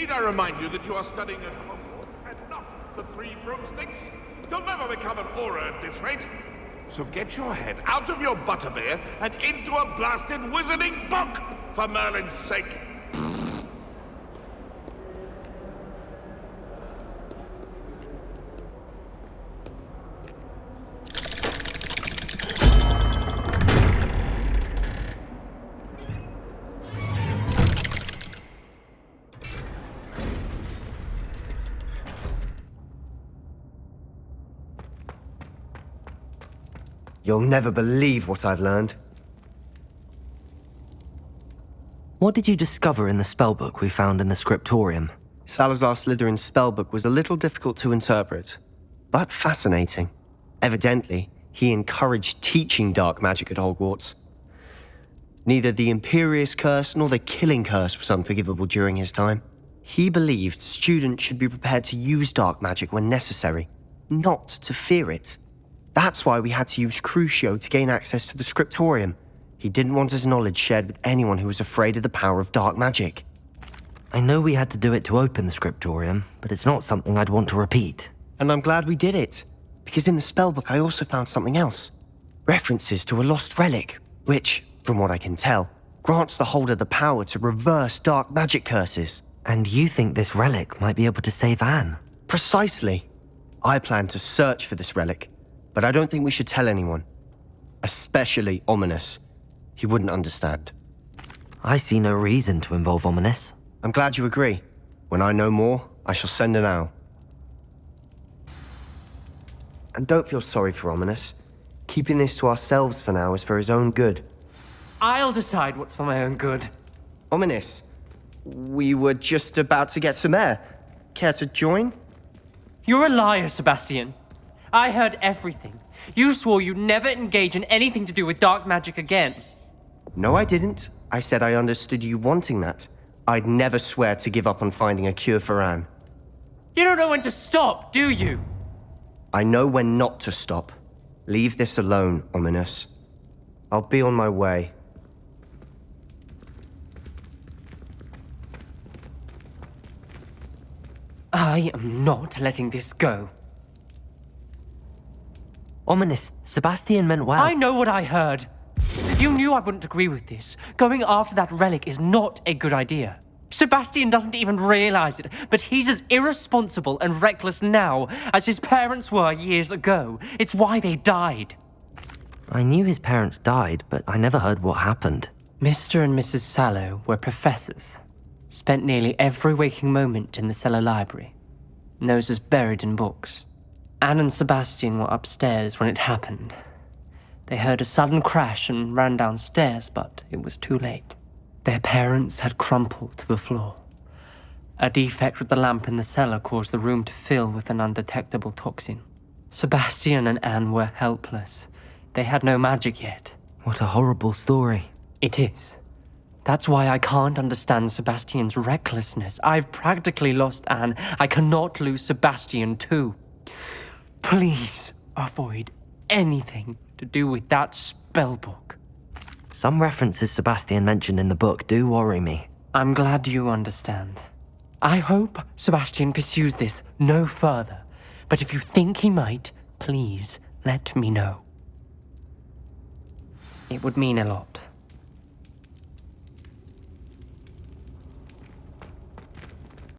Need I remind you that you are studying at Hogwarts and not the Three Broomsticks? You'll never become an aura at this rate. So get your head out of your butterbeer and into a blasted wizarding book, for Merlin's sake. You'll never believe what I've learned. What did you discover in the spellbook we found in the scriptorium? Salazar Slytherin's spellbook was a little difficult to interpret, but fascinating. Evidently, he encouraged teaching dark magic at Hogwarts. Neither the Imperious Curse nor the Killing Curse was unforgivable during his time. He believed students should be prepared to use dark magic when necessary, not to fear it. That's why we had to use Crucio to gain access to the scriptorium. He didn't want his knowledge shared with anyone who was afraid of the power of dark magic. I know we had to do it to open the scriptorium, but it's not something I'd want to repeat. And I'm glad we did it, because in the spellbook I also found something else. References to a lost relic, which, from what I can tell, grants the holder the power to reverse dark magic curses. And you think this relic might be able to save Anne? Precisely. I plan to search for this relic, but I don't think we should tell anyone. Especially Ominous. He wouldn't understand. I see no reason to involve Ominous. I'm glad you agree. When I know more, I shall send an owl. And don't feel sorry for Ominous. Keeping this to ourselves for now is for his own good. I'll decide what's for my own good. Ominous, we were just about to get some air. Care to join? You're a liar, Sebastian. I heard everything. You swore you'd never engage in anything to do with dark magic again. No, I didn't. I said I understood you wanting that. I'd never swear to give up on finding a cure for Anne. You don't know when to stop, do you? I know when not to stop. Leave this alone, Ominous. I'll be on my way. I am not letting this go. Ominous, Sebastian meant well. I know what I heard. You knew I wouldn't agree with this. Going after that relic is not a good idea. Sebastian doesn't even realize it, but he's as irresponsible and reckless now as his parents were years ago. It's why they died. I knew his parents died, but I never heard what happened. Mr. and Mrs. Sallow were professors. Spent nearly every waking moment in the cellar library. Noses buried in books. Anne and Sebastian were upstairs when it happened. They heard a sudden crash and ran downstairs, but it was too late. Their parents had crumpled to the floor. A defect with the lamp in the cellar caused the room to fill with an undetectable toxin. Sebastian and Anne were helpless. They had no magic yet. What a horrible story. It is. That's why I can't understand Sebastian's recklessness. I've practically lost Anne. I cannot lose Sebastian too. Please avoid anything to do with that spellbook. Some references Sebastian mentioned in the book do worry me. I'm glad you understand. I hope Sebastian pursues this no further, but if you think he might, please let me know. It would mean a lot.